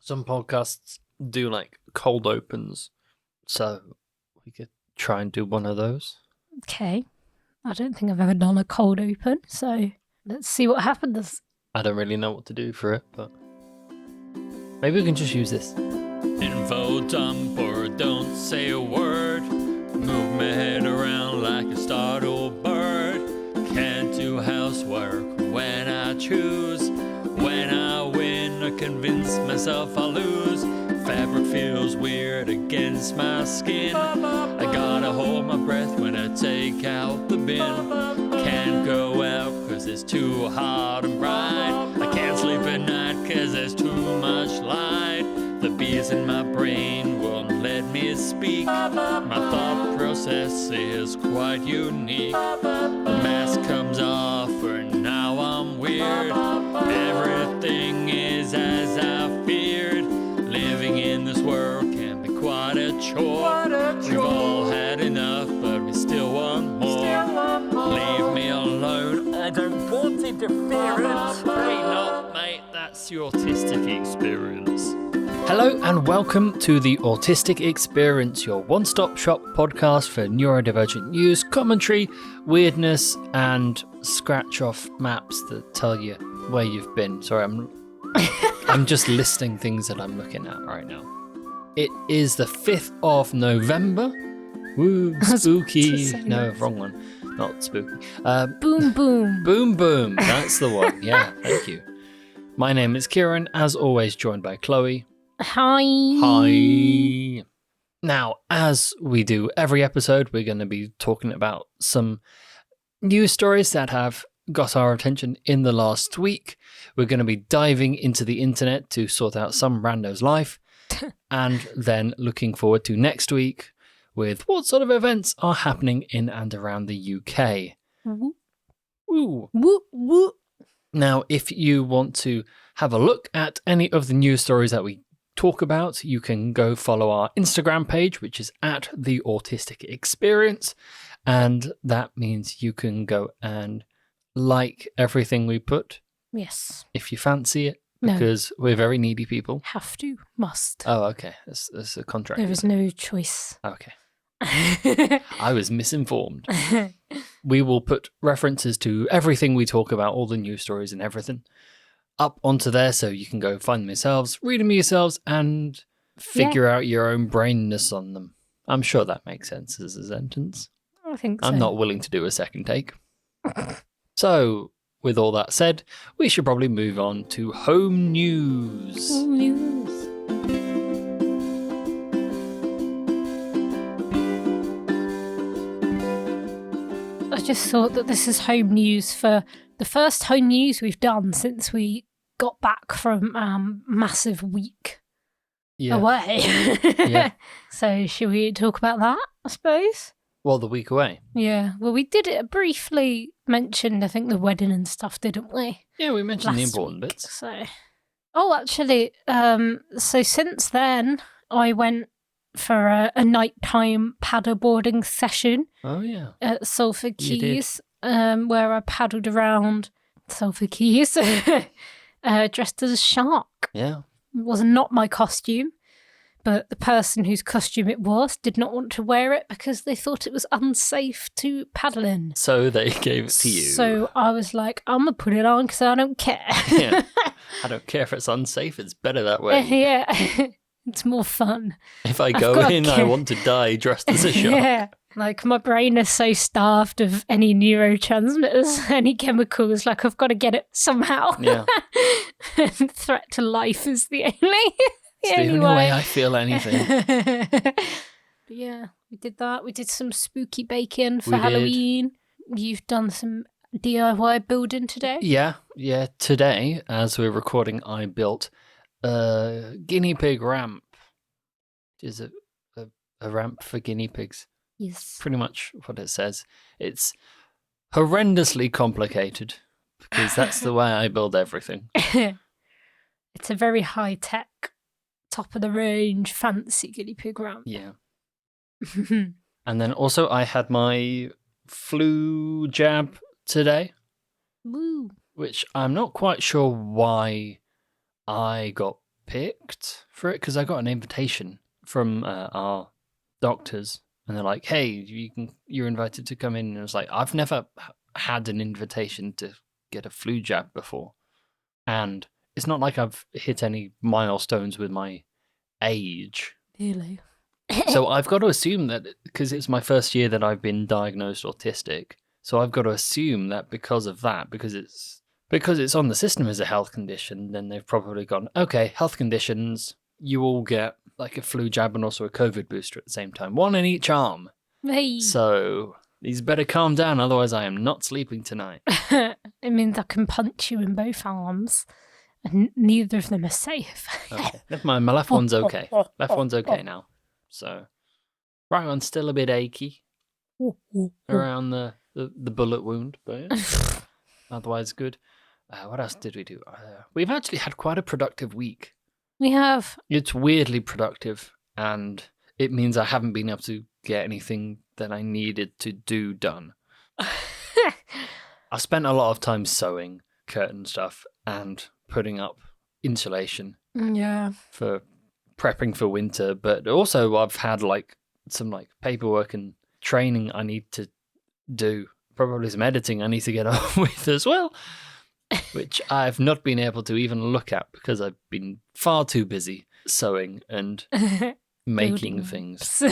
Some podcasts do like cold opens, so we could try and do one of those. Okay. I don't think I've ever done a cold open, so let's see what happens. I don't really know what to do for it, but maybe we can just use this. Info dump or don't say a word. Move my head around like a startled bird. Can't do housework when I choose. When I win, I convince myself I lose. Fabric feels weird against my skin. I gotta hold my breath when I take out the bin. Can't go out cause it's too hot and bright. I can't sleep at night cause there's too much light. The bees in my brain won't let me speak. My thought process is quite unique. The mask comes off and now I'm weird. Everything is as I feared. Living in this world can be quite a chore. We've all had enough, but we still want more. Leave me alone, I don't want interference. Wait, no, mate, that's your autistic experience. Hello and welcome to the Autistic Experience, your one-stop shop podcast for neurodivergent news, commentary, weirdness, and scratch-off maps that tell you where you've been. Sorry, I'm just listing things that I'm looking at right now. It is the 5th of November. Woo, spooky. No, wrong one. Not spooky. Boom, boom. Boom, boom. That's the one. Yeah, thank you. My name is Kieran, as always, joined by Chloe. Hi. Hi. Now, as we do every episode, we're going to be talking about some news stories that have got our attention in the last week. We're going to be diving into the internet to sort out some rando's life and then looking forward to next week with what sort of events are happening in and around the UK. Woo. Woo. Woo, woo. Now, if you want to have a look at any of the news stories that we talk about, you can go follow our Instagram page, which is at the Autistic Experience, and that means you can go and like everything we put. Yes. If you fancy it, because we're very needy people. Have to. Must. Oh, okay. That's a contract. There is no choice. Okay. I was misinformed. We will put references to everything we talk about, all the news stories and everything, up onto there so you can go find them yourselves, read them yourselves, and figure out your own brainness on them. I'm sure that makes sense as a sentence. I think so. I'm not willing to do a second take. So, with all that said, we should probably move on to home news. Home news. I just thought that this is home news for the first home news we've done since we got back from massive week away. Yeah. So should we talk about that, I suppose? Well, the week away. Yeah. Well, we did it briefly mentioned, I think, the wedding and stuff, didn't we? Yeah, we mentioned the Last important week, bits. So, actually, so since then, I went for a nighttime paddleboarding session. Oh, yeah. At Salford Quays, where I paddled around Salford Quays dressed as a shark. Yeah. It was not my costume, but the person whose costume it was did not want to wear it because they thought it was unsafe to paddle in. So they gave it to you. So I was like, I'm going to put it on because I don't care. Yeah. I don't care if it's unsafe, it's better that way. Yeah. It's more fun. If I go in, I want to die dressed as a shark. Yeah. Like, my brain is so starved of any neurotransmitters, any chemicals, like, I've got to get it somehow. Yeah. And threat to life is the only It's the only way I feel anything. But yeah, we did that. We did some spooky baking for Halloween. You've done some DIY building today? Yeah. Today, as we're recording, I built a guinea pig ramp, which is a ramp for guinea pigs. Yes. Pretty much what it says. It's horrendously complicated because that's the way I build everything. It's a very high-tech, top-of-the-range, fancy guinea pig ramp. Yeah. And then also I had my flu jab today. Woo. Which I'm not quite sure why I got picked for it because I got an invitation from our doctors, and they're like, "Hey, you're invited to come in." And I was like, "I've never had an invitation to get a flu jab before, and it's not like I've hit any milestones with my age." Really? So I've got to assume that because it's my first year that I've been diagnosed autistic, so I've got to assume that because of that, because it's on the system as a health condition, then they've probably gone, okay, health conditions, you all get like a flu jab and also a COVID booster at the same time, one in each arm. Hey. So these better calm down, otherwise I am not sleeping tonight. It means I can punch you in both arms, and neither of them are safe. Okay, never mind, my left one's okay. Left one's okay now. So right one's still a bit achy around the bullet wound, but yeah. Otherwise good. What else did we do? We've actually had quite a productive week. We have. It's weirdly productive, and it means I haven't been able to get anything that I needed to do done. I spent a lot of time sewing curtain stuff and putting up insulation. Yeah. For prepping for winter, but also I've had some paperwork and training I need to do. Probably some editing I need to get on with as well, which I've not been able to even look at because I've been far too busy sewing and making things.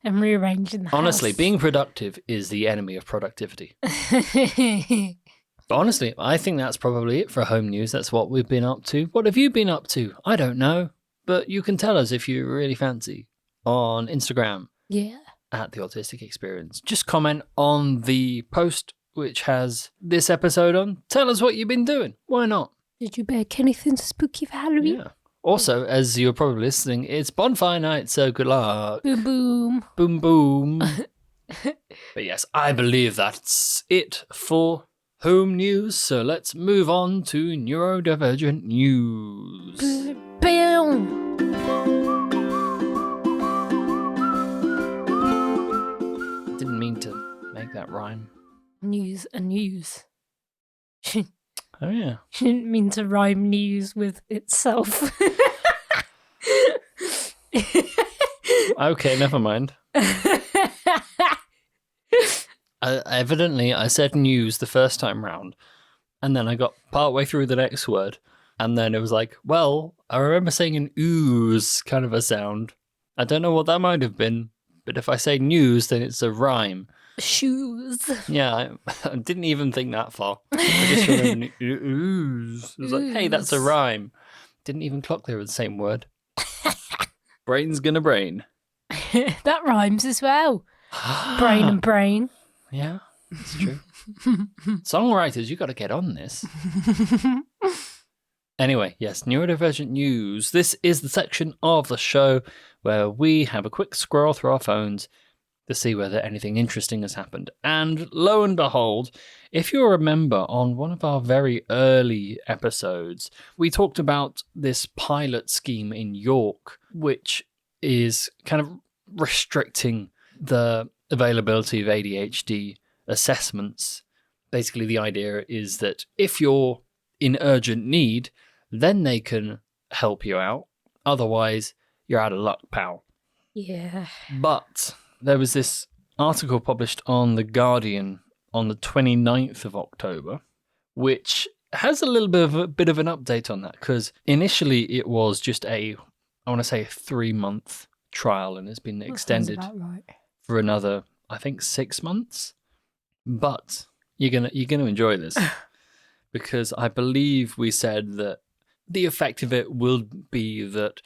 And rearranging the Honestly, house. being productive is the enemy of productivity. But honestly, I think that's probably it for home news. That's what we've been up to. What have you been up to? I don't know, but you can tell us if you really fancy on Instagram. Yeah. At The Autistic Experience. Just comment on the post which has this episode on. Tell us what you've been doing. Why not? Did you bake anything spooky for Halloween? Yeah. Also, as you're probably listening, it's bonfire night, so good luck. Boom, boom. Boom, boom. But yes, I believe that's it for home news, so let's move on to neurodivergent news. Boom. Didn't mean to make that rhyme. News and news. Oh yeah. She didn't mean to rhyme news with itself. Okay, never mind. Evidently, I said news the first time round, and then I got partway through the next word, and then it was like, well, I remember saying an ooze kind of a sound. I don't know what that might have been, but if I say news, then it's a rhyme. Shoes. Yeah, I didn't even think that far. I just remember ooze. It was like, hey, that's a rhyme. Didn't even clock they were the same word. Brain's gonna brain. That rhymes as well. Brain and brain. Yeah, that's true. Songwriters, you got to get on this. Anyway, yes, neurodivergent news. This is the section of the show where we have a quick scroll through our phones to see whether anything interesting has happened. And lo and behold, if you remember on one of our very early episodes, we talked about this pilot scheme in York, which is kind of restricting the availability of ADHD assessments. Basically, the idea is that if you're in urgent need, then they can help you out. Otherwise, you're out of luck, pal. Yeah. But there was this article published on The Guardian on the 29th of October, which has a little bit of an update on that, because initially it was just I want to say a 3-month trial, and it's been extended for another, I think, 6 months. But you're gonna enjoy this because I believe we said that the effect of it will be that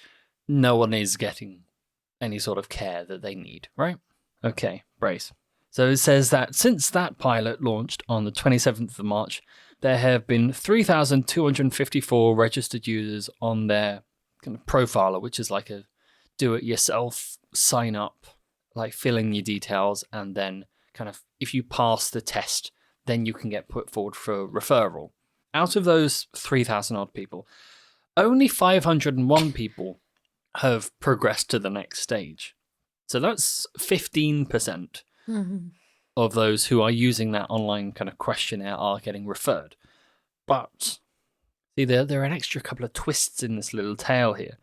no one is getting any sort of care that they need, right? Okay, brace. So it says that since that pilot launched on the 27th of March, there have been 3,254 registered users on their kind of profiler, which is like a do-it-yourself sign up, like fill in your details, and then kind of if you pass the test, then you can get put forward for referral. Out of those 3,000 odd people, only 501 people have progressed to the next stage. So that's 15% of those who are using that online kind of questionnaire are getting referred. But See, there are an extra couple of twists in this little tale here.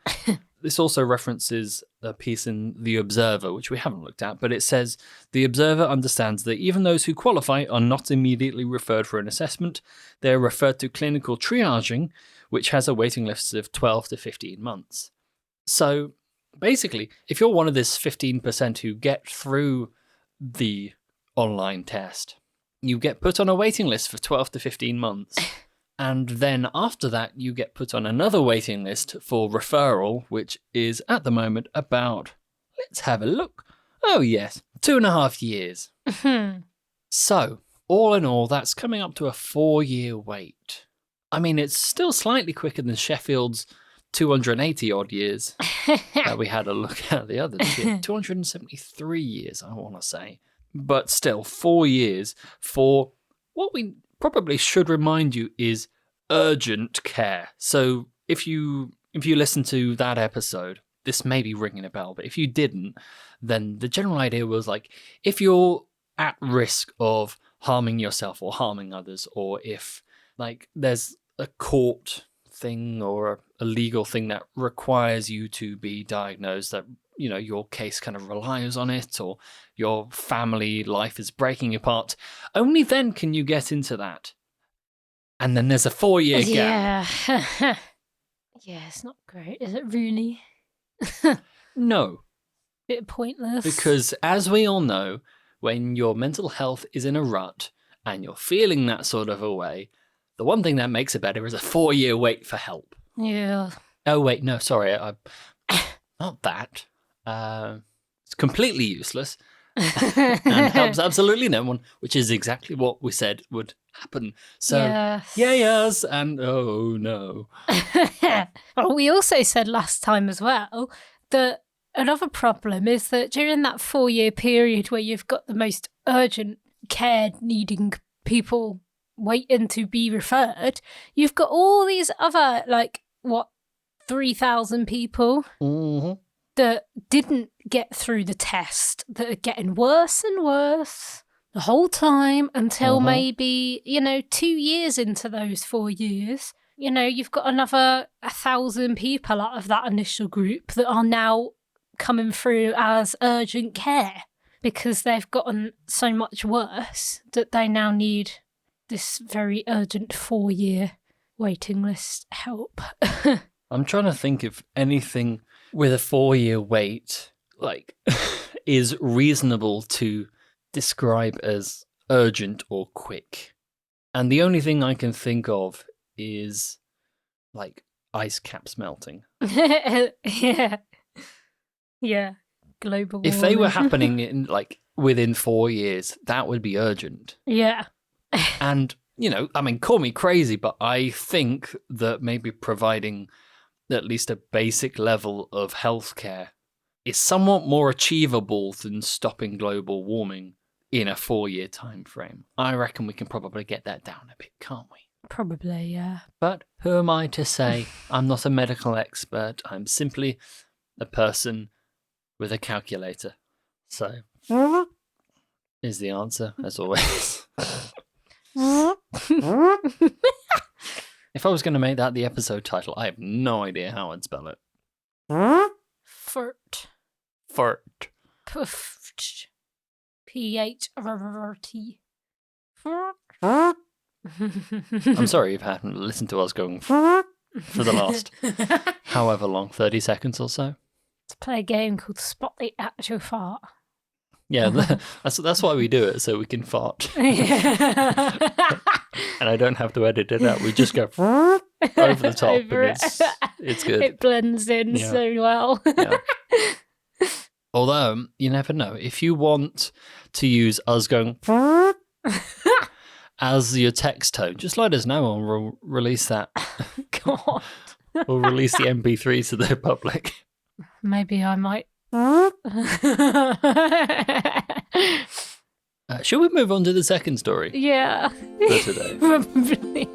This also references a piece in The Observer, which we haven't looked at, but it says, The Observer understands that even those who qualify are not immediately referred for an assessment. They are referred to clinical triaging, which has a waiting list of 12 to 15 months. So, basically, if you're one of this 15% who get through the online test, you get put on a waiting list for 12 to 15 months. And then after that, you get put on another waiting list for referral, which is at the moment about, let's have a look. Oh, yes, 2.5 years. So, all in all, that's coming up to a 4-year wait. I mean, it's still slightly quicker than Sheffield's 280 odd years that we had a look at the other year. 273 years, I want to say. But still, 4 years for what we probably should remind you is urgent care. So if you listen to that episode, this may be ringing a bell, but if you didn't, then the general idea was like, if you're at risk of harming yourself or harming others, or if like there's a court thing or a legal thing that requires you to be diagnosed, that your case kind of relies on it, or your family life is breaking apart, only then can you get into that. And then there's a 4-year gap. Yeah. Yeah, it's not great, is it really? No. Bit pointless. Because as we all know, when your mental health is in a rut and you're feeling that sort of a way, the one thing that makes it better is a 4-year wait for help. Yeah. Oh, wait, no, sorry. Not that. It's completely useless and helps absolutely no one, which is exactly what we said would happen. So, yes, and oh no. We also said last time as well that another problem is that during that 4-year period where you've got the most urgent care needing people waiting to be referred, you've got all these other, 3,000 people that didn't get through the test, that are getting worse and worse the whole time until maybe, 2 years into those 4 years. You've got another 1,000 people out of that initial group that are now coming through as urgent care because they've gotten so much worse that they now need this very urgent 4-year waiting list help. I'm trying to think if anything with a 4-year wait, is reasonable to describe as urgent or quick. And the only thing I can think of is, ice caps melting. Yeah. Yeah. Global warming. If they were happening in, within 4 years, that would be urgent. Yeah. And, call me crazy, but I think that maybe providing at least a basic level of healthcare is somewhat more achievable than stopping global warming in a 4-year time frame. I reckon we can probably get that down a bit, can't we? Probably, yeah. But who am I to say? I'm not a medical expert. I'm simply a person with a calculator. So, is the answer, as always. If I was going to make that the episode title, I have no idea how I'd spell it. Furt. Furt. Puffed. P-H-R-R-T. I'm sorry you've had to listen to us going for the last however long, 30 seconds or so. Let's play a game called Spot the Actual Fart. Yeah, that's why we do it, so we can fart. And I don't have to edit it out. We just go over the top, over and it's good. It blends in so well. Yeah. Although, you never know. If you want to use us going as your text tone, just let us know and we'll release that. God. We'll release the MP3 to the public. Maybe I might. Should we move on to the second story? Yeah. For today. Probably.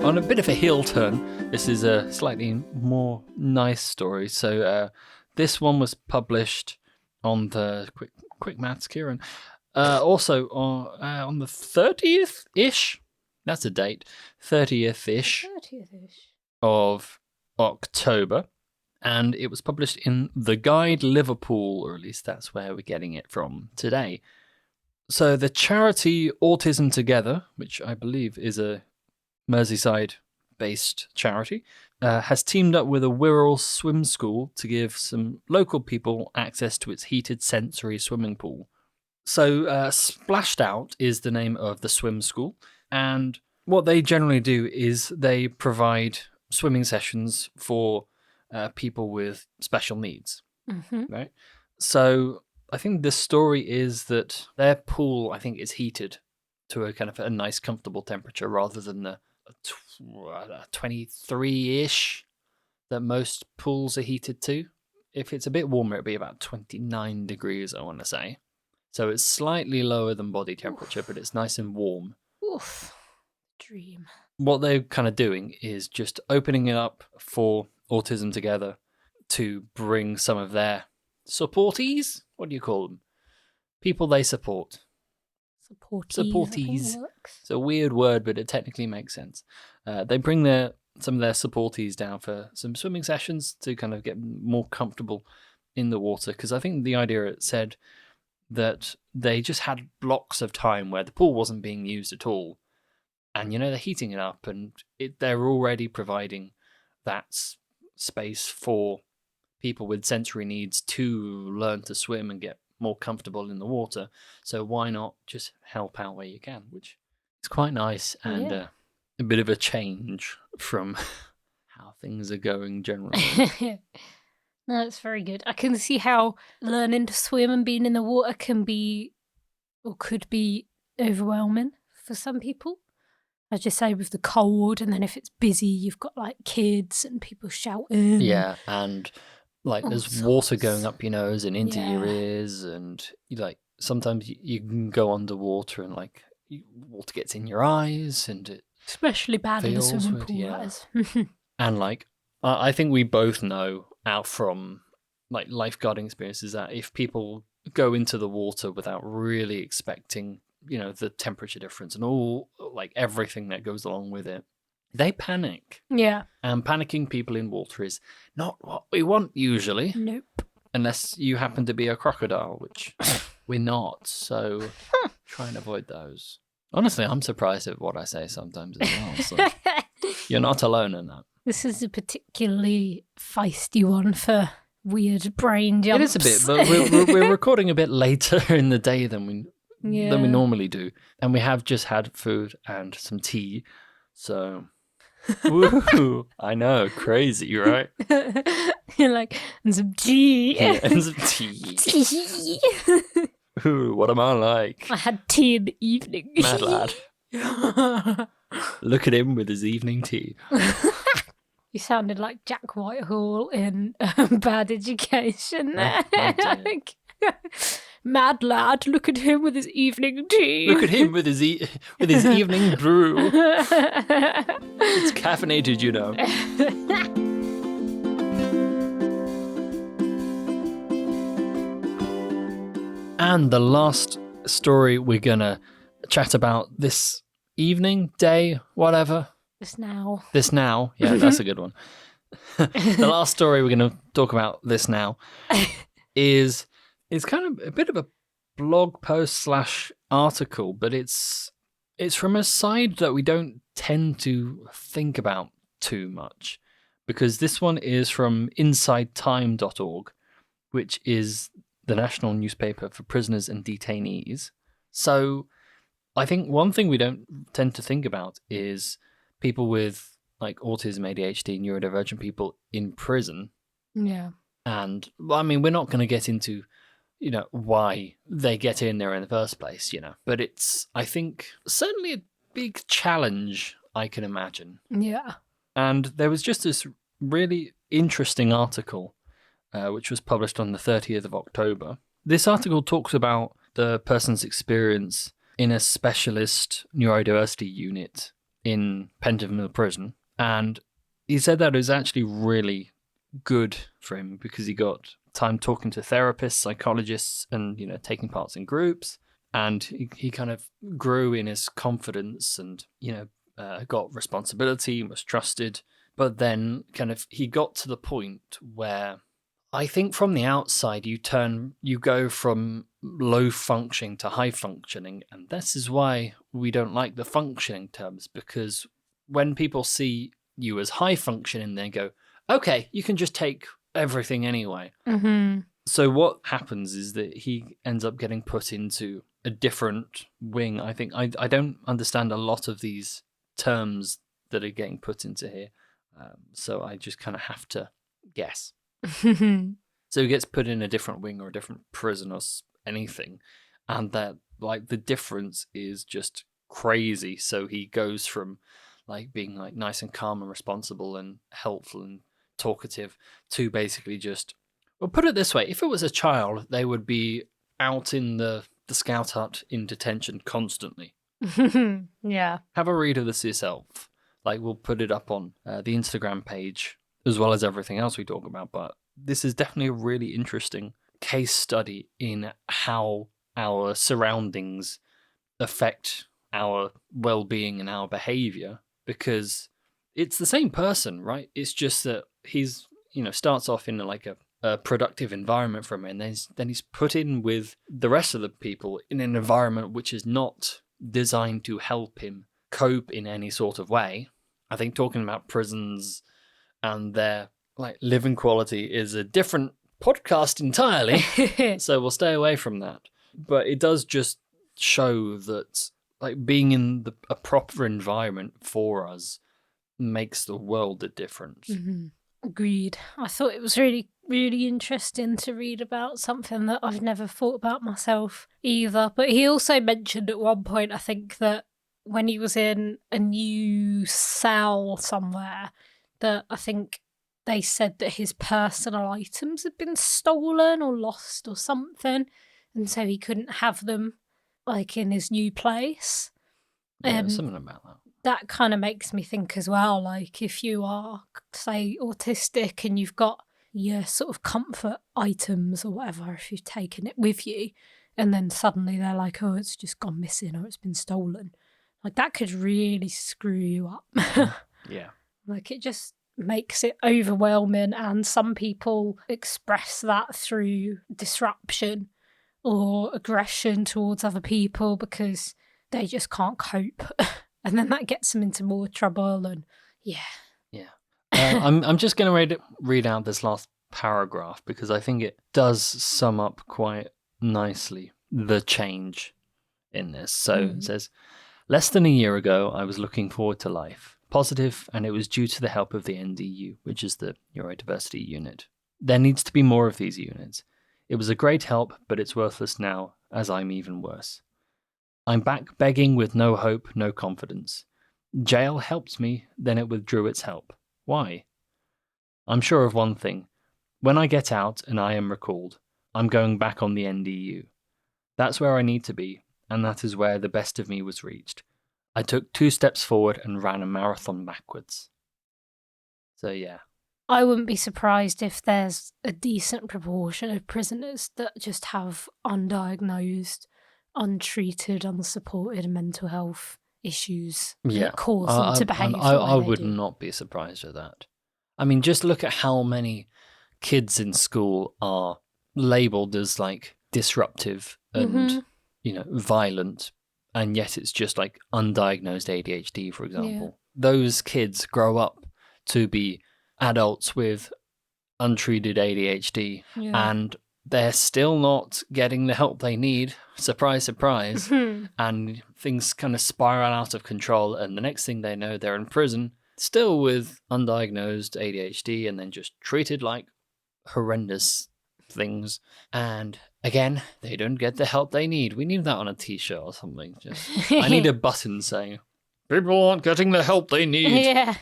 On a bit of a heel turn, this is a slightly more nice story. So this one was published on the quick maths, Kieran, Also, on the 30th-ish, that's a date, 30th-ish 30th-ish. of October, and it was published in The Guide Liverpool, or at least that's where we're getting it from today. So the charity Autism Together, which I believe is a Merseyside-based charity, has teamed up with a Wirral swim school to give some local people access to its heated sensory swimming pool. So Splashed Out is the name of the swim school, and what they generally do is they provide swimming sessions for people with special needs, right? So I think the story is that their pool, I think, is heated to a kind of a nice, comfortable temperature rather than the 23-ish that most pools are heated to. If it's a bit warmer, it'll be about 29 degrees, I want to say. So it's slightly lower than body temperature, but it's nice and warm. Oof. Dream. What they're kind of doing is just opening it up for Autism Together to bring some of their supportees? What do you call them? People they support. Supportees. It's a weird word, but it technically makes sense. They bring some of their supportees down for some swimming sessions to kind of get more comfortable in the water, because I think the idea said that they just had blocks of time where the pool wasn't being used at all. And, they're heating it up, and they're already providing that space for people with sensory needs to learn to swim and get more comfortable in the water. So why not just help out where you can, which is quite nice and a bit of a change from how things are going generally. No, it's very good. I can see how learning to swim and being in the water can be, or could be, overwhelming for some people. As you say, with the cold, and then if it's busy, you've got like kids and people shouting. Yeah, and there's water going up your nose and into your ears, and sometimes you can go underwater and water gets in your eyes, and it especially bad in a swimming pool. Yeah. And I think we both know out from lifeguarding experiences that if people go into the water without really expecting the temperature difference and all everything that goes along with it, they panic. Yeah. And panicking people in water is not what we want usually. Nope. Unless you happen to be a crocodile, which we're not. So try and avoid those. Honestly, I'm surprised at what I say sometimes as well. So you're not alone in that. This is a particularly feisty one for weird brain jumps. It is a bit, but we're recording a bit later in the day than we normally do. And we have just had food and some tea. So, woo! I know, crazy, right? You're like, and some tea. Yeah, and some tea. Ooh, what am I like? I had tea in the evening. Mad lad. Look at him with his evening tea. You sounded like Jack Whitehall in Bad Education there. Mad lad, look at him with his evening tea. Look at him with his evening brew. It's caffeinated, And the last story we're gonna chat about this evening, day, whatever. This now. Yeah, that's a good one. The last story we're going to talk about this now is kind of a bit of a blog post / article, but it's from a side that we don't tend to think about too much, because this one is from InsideTime.org, which is the national newspaper for prisoners and detainees. So I think one thing we don't tend to think about is people with autism, ADHD, neurodivergent people in prison. Yeah. And we're not going to get into, why they get in there in the first place, but it's, I think, certainly a big challenge, I can imagine. Yeah. And there was just this really interesting article, which was published on the 30th of October. This article talks about the person's experience in a specialist neurodiversity unit in Pentonville Prison, and he said that it was actually really good for him because he got time talking to therapists, psychologists, and taking parts in groups. And he kind of grew in his confidence and, got responsibility, was trusted. But then kind of he got to the point where I think from the outside you go from low functioning to high functioning. And this is why we don't like the functioning terms, because when people see you as high functioning, they go, okay, you can just take everything anyway. Mm-hmm. So what happens is that he ends up getting put into a different wing. I think I don't understand a lot of these terms that are getting put into here. So I just kind of have to guess. So he gets put in a different wing or a different prison or anything. And that like the difference is just crazy. So he goes from like being like nice and calm and responsible and helpful and talkative to basically just, well, put it this way, if it was a child, they would be out in the scout hut in detention constantly. Yeah. Have a read of this yourself. Like, we'll put it up on the Instagram page as well as everything else we talk about. But this is definitely a really interesting case study in how our surroundings affect our well-being and our behavior, because it's the same person, right? It's just that he's, starts off in like a productive environment for him, and then he's put in with the rest of the people in an environment which is not designed to help him cope in any sort of way. I think talking about prisons and their like living quality is a different podcast entirely, so we'll stay away from that. But it does just show that like being in a proper environment for us makes the world a difference. Mm-hmm. Agreed. I thought it was really, really interesting to read about something that I've never thought about myself either. But he also mentioned at one point, I think, that when he was in a new cell somewhere, that I think they said that his personal items had been stolen or lost or something, and so he couldn't have them like in his new place. Yeah, something about that. That kind of makes me think as well, like if you are, say, autistic and you've got your sort of comfort items or whatever, if you've taken it with you, and then suddenly they're like, oh, it's just gone missing or it's been stolen. Like that could really screw you up. Yeah. Like it just makes it overwhelming, and some people express that through disruption or aggression towards other people because they just can't cope. And then that gets them into more trouble, and yeah. I'm just going to read out this last paragraph because I think it does sum up quite nicely the change in this. So It says, less than a year ago, I was looking forward to life, positive, and it was due to the help of the NDU, which is the neurodiversity unit. There needs to be more of these units. It was a great help, but it's worthless now, as I'm even worse. I'm back begging with no hope, no confidence. Jail helped me, then it withdrew its help. Why? I'm sure of one thing. When I get out and I am recalled, I'm going back on the NDU. That's where I need to be, and that is where the best of me was reached. I took 2 steps forward and ran a marathon backwards. So yeah. I wouldn't be surprised if there's a decent proportion of prisoners that just have undiagnosed, untreated, unsupported mental health issues that cause them to behave the way I they would do. not be surprised at that. I mean, just look at how many kids in school are labelled as like disruptive and violent, and yet it's just like undiagnosed ADHD, for example. Those kids grow up to be adults with untreated ADHD, and they're still not getting the help they need. Surprise, surprise. And things kind of spiral out of control, and the next thing they know, they're in prison, still with undiagnosed ADHD, and then just treated like horrendous things. And again, they don't get the help they need. We need that on a t-shirt or something. I need a button saying, people aren't getting the help they need. Yeah.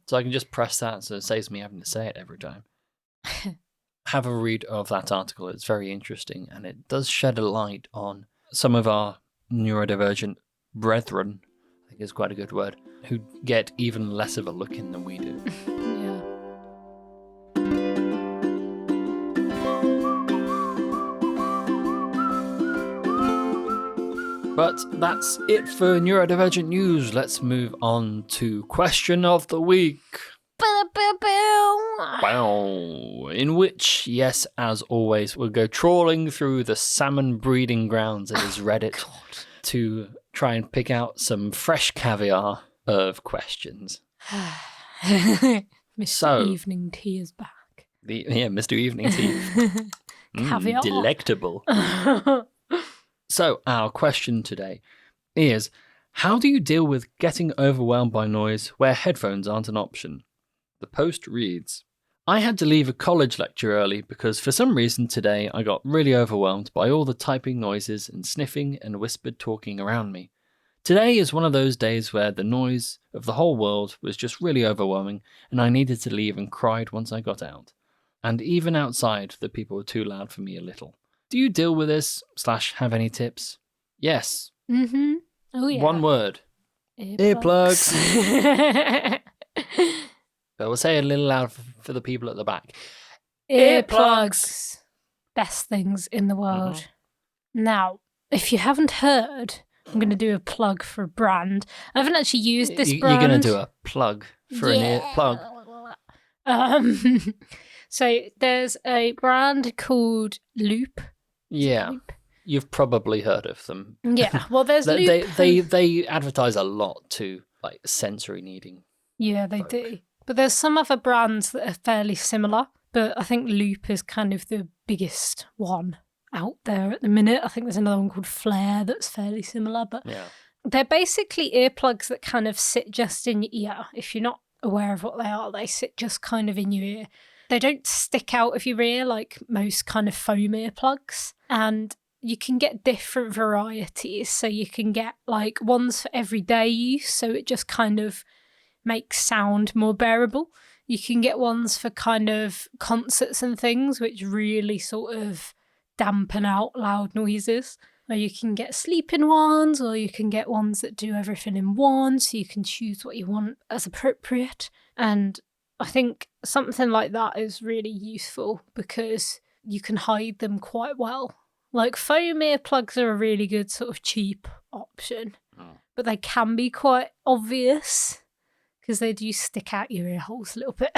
So I can just press that, so it saves me having to say it every time. Have a read of that article. It's very interesting, and it does shed a light on some of our neurodivergent brethren, I think is quite a good word, who get even less of a look in than we do. Yeah. But that's it for neurodivergent news. Let's move on to question of the week. Wow. In which, yes, as always, we'll go trawling through the salmon breeding grounds that is Reddit to try and pick out some fresh caviar of questions. Mr. Evening Tea is back. Mr. Evening Tea. Caviar. Delectable. So, our question today is, how do you deal with getting overwhelmed by noise where headphones aren't an option? The post reads, I had to leave a college lecture early because for some reason today I got really overwhelmed by all the typing noises and sniffing and whispered talking around me. Today is one of those days where the noise of the whole world was just really overwhelming and I needed to leave and cried once I got out. And even outside, the people were too loud for me a little. Do you deal with this / have any tips? Yes. Mm-hmm. Oh, yeah. One word. Earplugs. But we'll say it a little loud for the people at the back. Earplugs. Best things in the world. Mm-hmm. Now, if you haven't heard, I'm going to do a plug for a brand. I haven't actually used this brand. You're going to do a plug for an earplug? So there's a brand called Loop. Yeah. Loop? You've probably heard of them. Yeah. Well, there's Loop. They advertise a lot to like sensory needing. Yeah, they do. But there's some other brands that are fairly similar, but I think Loop is kind of the biggest one out there at the minute. I think there's another one called Flare that's fairly similar, but they're basically earplugs that kind of sit just in your ear. If you're not aware of what they are, they sit just kind of in your ear. They don't stick out of your ear like most kind of foam earplugs, and you can get different varieties. So you can get like ones for everyday use, so it just kind of makes sound more bearable. You can get ones for kind of concerts and things, which really sort of dampen out loud noises. Or you can get sleeping ones, or you can get ones that do everything in one, so you can choose what you want as appropriate. And I think something like that is really useful because you can hide them quite well. Like foam earplugs are a really good sort of cheap option, but they can be quite obvious because they do stick out your ear holes a little bit.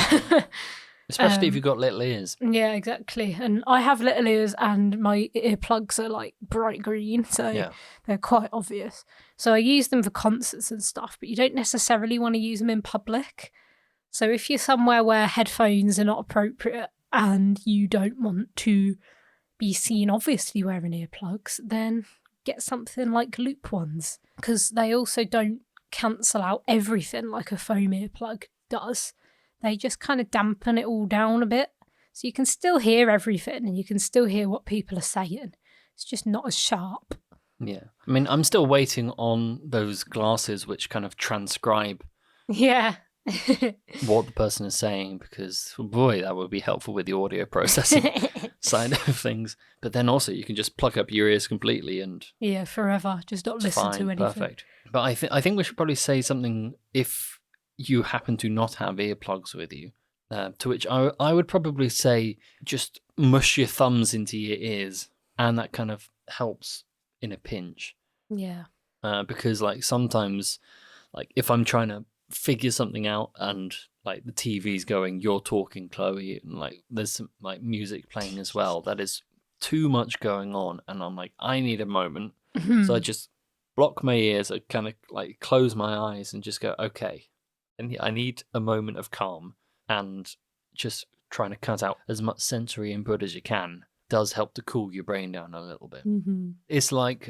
Especially if you've got little ears. Yeah, exactly. And I have little ears and my earplugs are like bright green, so they're quite obvious. So I use them for concerts and stuff, but you don't necessarily want to use them in public. So if you're somewhere where headphones are not appropriate and you don't want to be seen obviously wearing earplugs, then get something like Loop ones, because they also don't cancel out everything like a foam earplug does. They just kind of dampen it all down a bit, so you can still hear everything and you can still hear what people are saying. It's just not as sharp. Yeah. I mean, I'm still waiting on those glasses which kind of transcribe what the person is saying, because, boy, that would be helpful with the audio processing side of things. But then also you can just plug up your ears completely and... Yeah, forever. Just not listen to anything. Perfect. But I think we should probably say something if you happen to not have earplugs with you, to which I would probably say just mush your thumbs into your ears, and that kind of helps in a pinch. Yeah. Because like sometimes, like if I'm trying to figure something out and like the TV's going, you're talking, Chloe, and like there's some like music playing as well, that is too much going on, and I'm like, I need a moment. So I just block my ears, I kind of like close my eyes and just go, okay, and I need a moment of calm, and just trying to cut out as much sensory input as you can does help to cool your brain down a little bit. It's like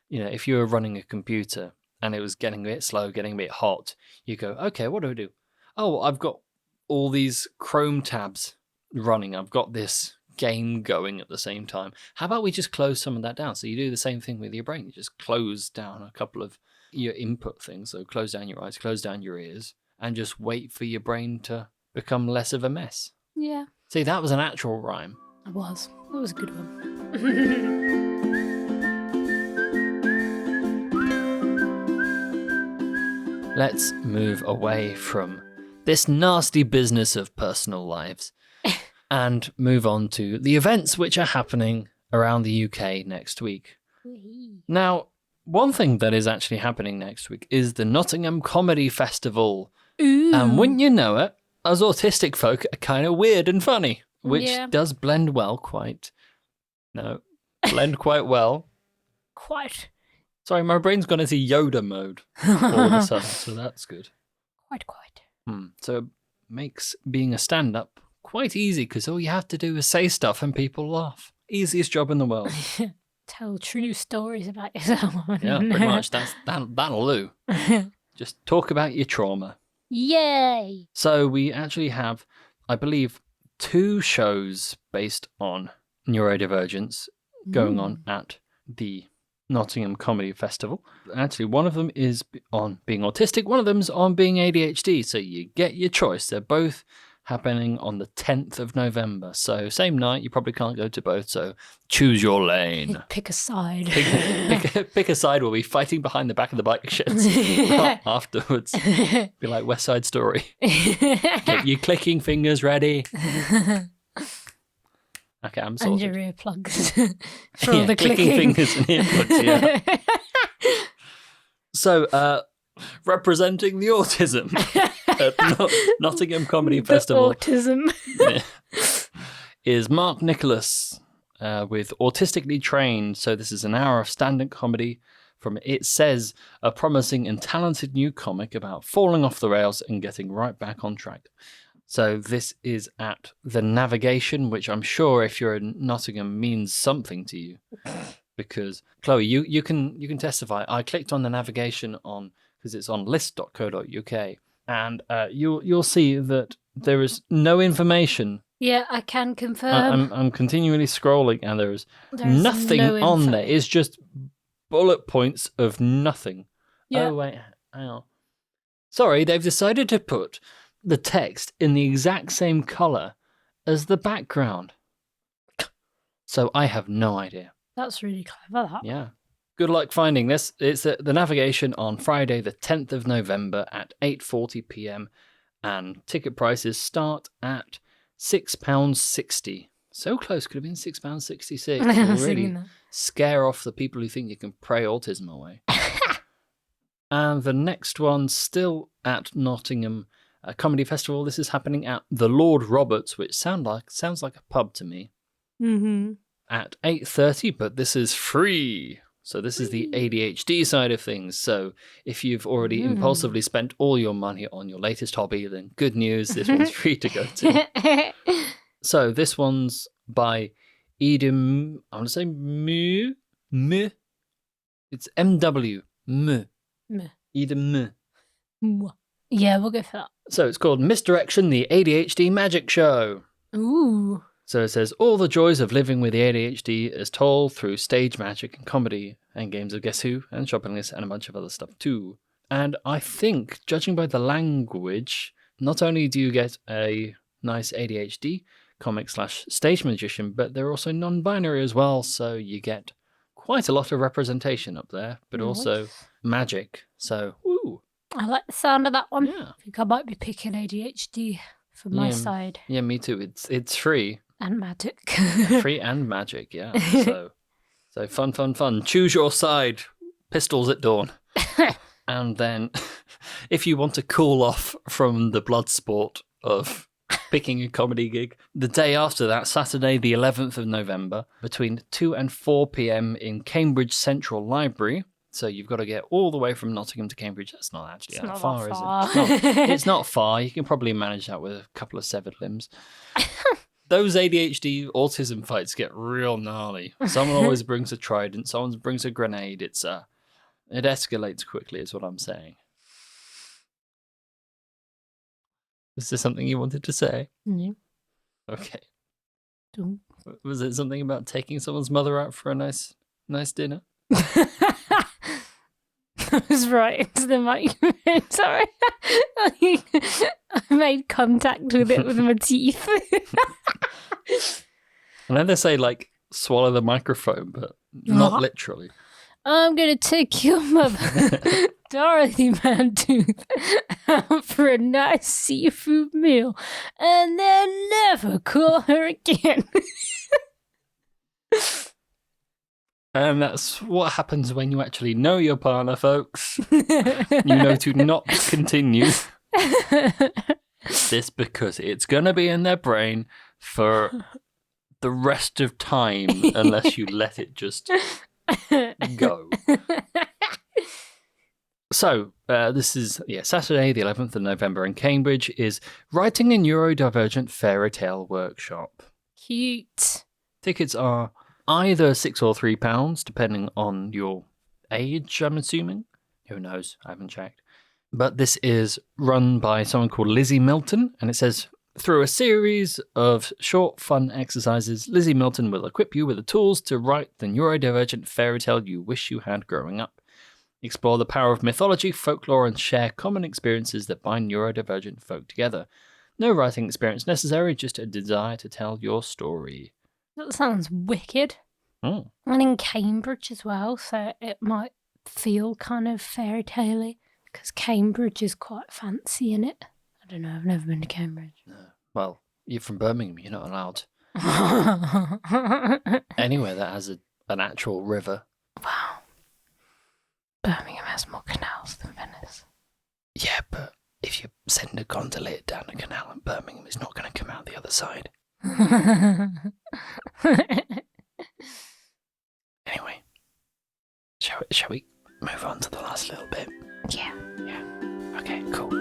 if you were running a computer and it was getting a bit slow, getting a bit hot, you go, okay, what do? Oh, I've got all these Chrome tabs running. I've got this game going at the same time. How about we just close some of that down? So you do the same thing with your brain. You just close down a couple of your input things. So close down your eyes, close down your ears, and just wait for your brain to become less of a mess. Yeah. See, that was an actual rhyme. It was. That was a good one. Let's move away from this nasty business of personal lives and move on to the events which are happening around the UK next week. Now, one thing that is actually happening next week is the Nottingham Comedy Festival. Ooh. And wouldn't you know it, us autistic folk are kind of weird and funny, which does blend quite well. Quite. Sorry, my brain's gone into Yoda mode all of a sudden, so that's good. Quite. So it makes being a stand-up quite easy, because all you have to do is say stuff and people laugh. Easiest job in the world. Tell true stories about yourself. Yeah, pretty much. That'll do. Just talk about your trauma. Yay! So we actually have, I believe, 2 shows based on neurodivergence going on at the Nottingham Comedy Festival. Actually, one of them is on being autistic, one of them's on being ADHD, so you get your choice. They're both happening on the 10th of November. So same night, you probably can't go to both, so choose your lane. Pick a side. Pick a side. We'll be fighting behind the back of the bike sheds afterwards. Be like West Side Story. Get your clicking fingers ready. Okay, I'm sorted. And your earplugs for all the clicking fingers and earplugs, yeah. So, representing the autism at Nottingham Comedy Festival. Autism. Is Mark Nicholas with Autistically Trained. So this is an hour of stand-up comedy from, it says, a promising and talented new comic about falling off the rails and getting right back on track. So this is at the Navigation, which I'm sure if you're in Nottingham means something to you. Because, Chloe, you can testify. I clicked on the Navigation because it's on list.co.uk, and you'll see that there is no information. Yeah, I can confirm. I'm continually scrolling, and there's nothing on there. It's just bullet points of nothing. Yeah. Oh, wait. Hang on. Sorry, they've decided to put the text in the exact same colour as the background. So I have no idea. That's really clever, that. Yeah. Good luck finding this. It's at the Navigation on Friday, the 10th of November at 8:40 p.m. And ticket prices start at £6.60. So close, could have been £6.66. Really scare off the people who think you can pray autism away. And the next one, still at Nottingham Comedy Festival. This is happening at the Lord Roberts, which sounds like a pub to me. Mm-hmm. At 8:30, but this is free. So this is the ADHD side of things. So if you've already impulsively spent all your money on your latest hobby, then good news, this one's free to go to. So this one's by Edom, I want to say Mu. It's M-W. Edom. Yeah, we'll go for that. So it's called Misdirection, the ADHD Magic Show. Ooh. So it says, all the joys of living with the ADHD is told through stage magic and comedy and games of Guess Who and shopping lists and a bunch of other stuff too. And I think, judging by the language, not only do you get a nice ADHD comic / stage magician, but they're also non-binary as well. So you get quite a lot of representation up there, but also magic. So, woo. I like the sound of that one. Yeah. I think I might be picking ADHD for my side. Yeah, me too. It's free. And magic. Free and magic, yeah. So fun. Choose your side. Pistols at dawn. And then, if you want to cool off from the blood sport of picking a comedy gig, the day after that, Saturday the 11th of November, between 2 and 4 p.m. in Cambridge Central Library. So you've got to get all the way from Nottingham to Cambridge. That's not actually that far, is it? It's not far. You can probably manage that with a couple of severed limbs. Those ADHD autism fights get real gnarly. Someone always brings a trident. Someone brings a grenade. It escalates quickly, is what I'm saying. Is there something you wanted to say? Yeah. Okay. Was it something about taking someone's mother out for a nice dinner? I was right into the microphone. Sorry. I made contact with it with my teeth. I know they say, like, swallow the microphone, but not literally. I'm going to take your mother, Dorothy Mantooth, out for a nice seafood meal and then never call her again. And that's what happens when you actually know your partner, folks. You know to not continue this because it's going to be in their brain for the rest of time unless you let it just go. So, this is Saturday, the 11th of November in Cambridge, is Writing a Neurodivergent Fairy Tale Workshop. Cute. Tickets are either £6 or £3, depending on your age, I'm assuming. Who knows? I haven't checked. But this is run by someone called Lizzie Milton, and it says, through a series of short, fun exercises, Lizzie Milton will equip you with the tools to write the neurodivergent fairy tale you wish you had growing up. Explore the power of mythology, folklore, and share common experiences that bind neurodivergent folk together. No writing experience necessary, just a desire to tell your story. That sounds wicked. And in Cambridge as well, so it might feel kind of fairy tale-y, because Cambridge is quite fancy in it. I don't know, I've never been to Cambridge. No. Well, you're from Birmingham, you're not allowed anywhere that has an actual river. Wow. Birmingham has more canals than Venice. Yeah, but if you send a gondola down a canal in Birmingham, it's not going to come out the other side. Anyway, shall we move on to the last little bit? Yeah. Okay, cool.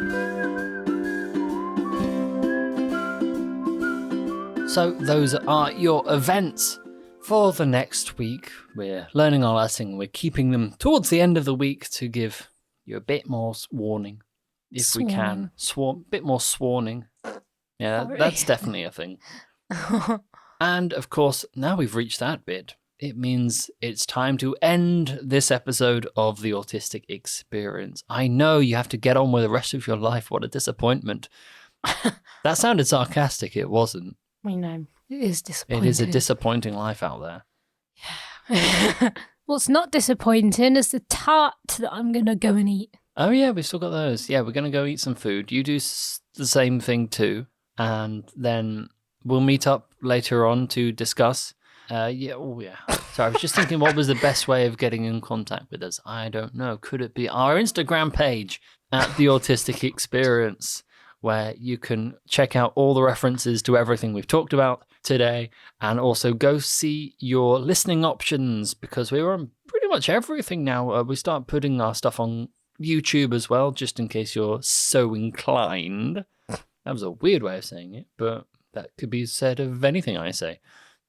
So those are your events for the next week. We're learning our lesson. We're keeping them towards the end of the week to give you a bit more warning, if we can. Bit more swarning. Yeah, that's definitely a thing. And of course, now we've reached that bit, it means it's time to end this episode of The Autistic Experience. I know you have to get on with the rest of your life. What a disappointment. That sounded sarcastic. It wasn't. We know. It is disappointing. It is a disappointing life out there. Yeah. What's not disappointing is the tart that I'm going to go and eat. Oh, yeah, we've still got those. Yeah, we're going to go eat some food. You do the same thing too. And then we'll meet up later on to discuss. So I was just thinking, what was the best way of getting in contact with us? I don't know. Could it be our Instagram page at The Autistic Experience, where you can check out all the references to everything we've talked about today, and also go see your listening options, because we're on pretty much everything now. We start putting our stuff on YouTube as well, just in case you're so inclined. That was a weird way of saying it, but that could be said of anything I say.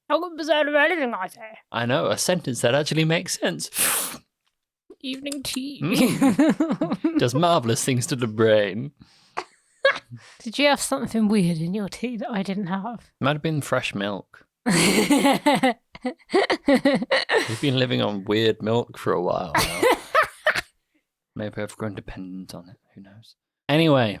How could be said of anything I say? I know, a sentence that actually makes sense. Evening tea. Does marvellous things to the brain. Did you have something weird in your tea that I didn't have? Might have been fresh milk. We've been living on weird milk for a while now. Maybe I've grown dependent on it. Who knows? Anyway,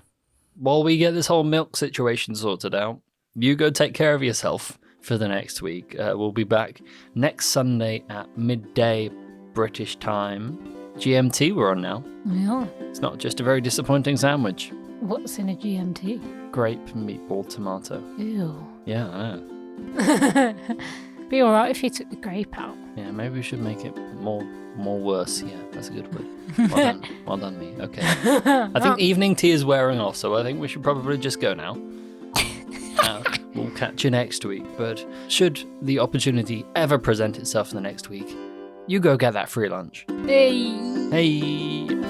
while we get this whole milk situation sorted out, you go take care of yourself for the next week. We'll be back next Sunday at midday British time. GMT we're on now. Yeah. It's not just a very disappointing sandwich. What's in a GMT? Grape, meatball, tomato. Ew. Yeah, I know. Be alright if you took the grape out. Yeah, maybe we should make it more worse. Yeah, that's a good word. Well done me. Okay. I think evening tea is wearing off, so I think we should probably just go now. We'll catch you next week, but should the opportunity ever present itself in the next week, you go get that free lunch. Hey. Hey.